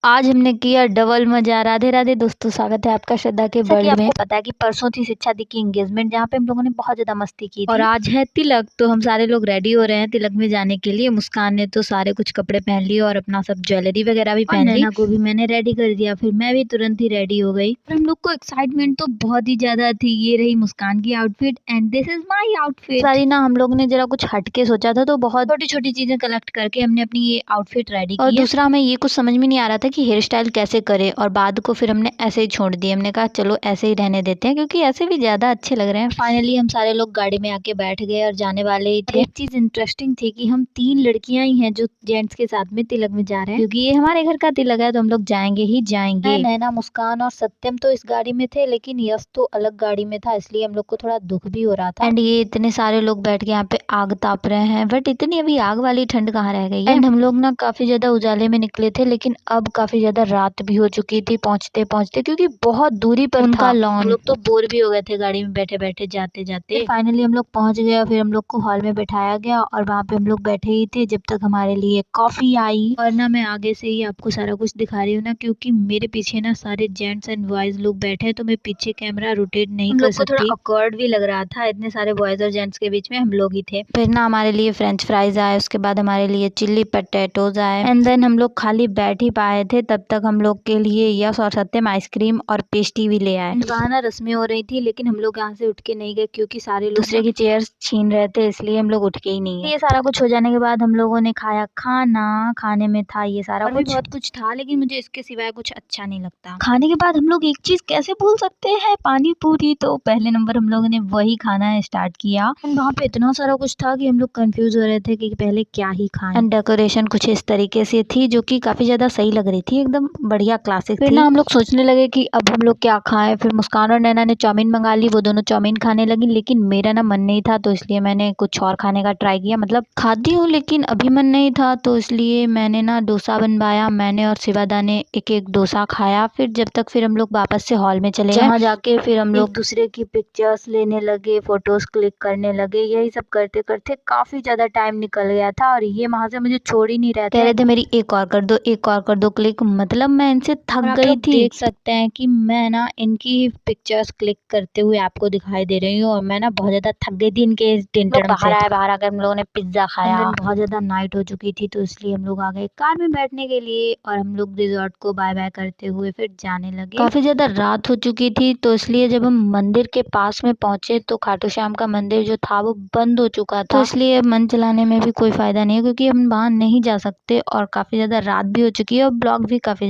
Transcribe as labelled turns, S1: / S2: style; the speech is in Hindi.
S1: आज हमने किया डबल मजा। राधे राधे दोस्तों, स्वागत है आपका श्रद्धा के
S2: जैसा कि
S1: वर्ल्ड में।
S2: आपको पता है कि परसों थी शिक्षा दी की एंगेजमेंट, जहाँ पे हम लोगों ने बहुत ज्यादा मस्ती की
S1: और
S2: थी।
S1: आज है तिलक, तो हम सारे लोग रेडी हो रहे हैं तिलक में जाने के लिए। मुस्कान ने तो सारे कुछ कपड़े पहन लिए और अपना सब ज्वेलरी वगैरह भी
S2: और
S1: पहन ली।
S2: नैना
S1: को भी मैंने रेडी कर दिया, फिर मैं भी तुरंत ही रेडी हो गई। और हम लोग को एक्साइटमेंट तो बहुत ही ज्यादा थी। ये रही मुस्कान की outfit and this is my outfit.
S2: सारी ना हम लोग ने जरा कुछ हटके सोचा था, तो बहुत
S1: छोटी छोटी चीजें कलेक्ट करके हमने अपनी ये आउटफिट रेडी
S2: और
S1: की।
S2: दूसरा हमें ये कुछ समझ में नहीं आ रहा था कि हेयर स्टाइल कैसे करे, और बाद को फिर हमने ऐसे ही छोड़ दिए। हमने कहा चलो ऐसे ही रहने देते हैं, क्योंकि ऐसे भी ज्यादा अच्छे लग रहे हैं।
S1: फाइनली हम सारे लोग गाड़ी में आके बैठ गए और जाने वाले ही थे। एक चीज इंटरेस्टिंग थी कि हम 3 लड़कियां ही हैं जो जेंट्स के साथ में तिलक में जा रहे हैं, क्योंकि ये हमारे घर का तिलक है तो हम लोग जाएंगे ही जाएंगे।
S2: नैना, मुस्कान और सत्यम तो इस गाड़ी में थे, लेकिन यश तो अलग गाड़ी में था, इसलिए हम लोग को थोड़ा दुख भी हो रहा था।
S1: एंड ये इतने सारे लोग बैठ के यहाँ पे आग ताप रहे हैं, बट इतनी अभी आग वाली ठंड कहाँ रह गई है।
S2: एंड
S1: हम लोग ना काफी ज्यादा उजाले में निकले थे, लेकिन अब काफी ज्यादा रात भी हो चुकी थी पहुंचते पहुंचते, क्योंकि बहुत दूरी पर
S2: उनका
S1: था।
S2: लॉन।
S1: हम लोग तो बोर भी हो गए थे गाड़ी में बैठे बैठे जाते जाते। फाइनली हम लोग पहुंच गए और फिर हम लोग को हॉल में बैठाया गया और वहाँ पे हम लोग बैठे ही थे जब तक हमारे लिए कॉफी आई। और ना मैं आगे से ही आपको सारा कुछ दिखा रही हूँ ना, क्योंकि मेरे पीछे ना सारे जेंट्स एंड बॉयज लोग बैठे हैं, तो मैं पीछे कैमरा रोटेट नहीं कर सकती। थोड़ा ऑकवर्ड भी लग रहा था, इतने सारे बॉयज और जेंट्स के बीच में हम लोग ही थे।
S2: फिर ना हमारे लिए फ्रेंच फ्राइज आए, उसके बाद हमारे लिए चिल्ली पटेटोज आए, एंड देन हम लोग खाली बैठ ही पाए थे तब तक हम लोग के लिए यश और सत्यम आइसक्रीम और पेस्ट्री भी ले आए।
S1: वहाँ ना रस्में हो रही थी, लेकिन हम लोग यहाँ से उठ के नहीं गए, क्योंकि सारे लोग
S2: दूसरे की चेयर्स छीन रहे थे, इसलिए हम लोग उठ के ही नहीं गए।
S1: ये सारा कुछ हो जाने के बाद हम लोगों ने खाया खाना। खाने में था ये सारा
S2: और भी
S1: कुछ,
S2: बहुत कुछ था, लेकिन मुझे इसके सिवाय कुछ अच्छा नहीं लगता।
S1: खाने के बाद हम लोग एक चीज कैसे भूल सकते हैं, पानी पूरी। तो पहले नंबर हम लोगों ने वही खाना स्टार्ट किया। वहाँ पे इतना सारा कुछ था कि हम लोग कंफ्यूज हो रहे थे कि पहले क्या ही खाएं।
S2: एंड डेकोरेशन कुछ इस तरीके से थी, जो कि काफी ज्यादा सही लग रही थी, एकदम बढ़िया क्लासिक
S1: फिर
S2: थी।
S1: ना हम लोग सोचने लगे कि अब हम लोग क्या खाएं। फिर मुस्कान और नैना ने चाउमीन मंगा ली, वो दोनों चाउमीन खाने लगी, लेकिन मेरा ना मन नहीं था, तो इसलिए मैंने कुछ और खाने का ट्राई किया। मतलब खाती हूँ, लेकिन अभी मन नहीं था, तो इसलिए मैंने ना डोसा बनवाया। मैंने और शिवादा ने एक एक डोसा खाया। फिर हम लोग वापस से हॉल में चले गए, जहाँ जाके फिर हम लोग दूसरे की पिक्चर्स लेने लगे, फोटोज क्लिक करने लगे। यही सब करते करते काफी ज्यादा टाइम निकल गया था, और ये वहां से मुझे छोड़ ही नहीं
S2: कह रहे
S1: थे
S2: मेरी एक और कर दो, एक और कर दो क्लिक। मतलब मैं इनसे थक
S1: आप
S2: गई
S1: लोग
S2: थी।
S1: देख सकते हैं कि मैं ना इनकी पिक्चर्स क्लिक करते हुए आपको दिखाई दे रही हूँ, और मैं ना बहुत ज्यादा थक गई थी इनके इस टिंटड़ में से।
S2: बाहर आकर हम लोगों ने पिज्जा खाया।
S1: बहुत ज्यादा नाइट हो चुकी थी, तो इसलिए हम लोग आ गए कार में बैठने के लिए, और हम लोग रिजॉर्ट को बाय बाय करते हुए फिर जाने लगे।
S2: काफी ज्यादा रात हो चुकी थी, तो इसलिए जब हम मंदिर के पास में पहुंचे तो खाटू श्याम का मंदिर जो था वो बंद हो चुका था। तो इसलिए अब मन चलाने में भी कोई फायदा नहीं है, क्योंकि हम वहां नहीं जा सकते, और काफी ज्यादा रात भी हो चुकी है और ब्लॉग भी काफी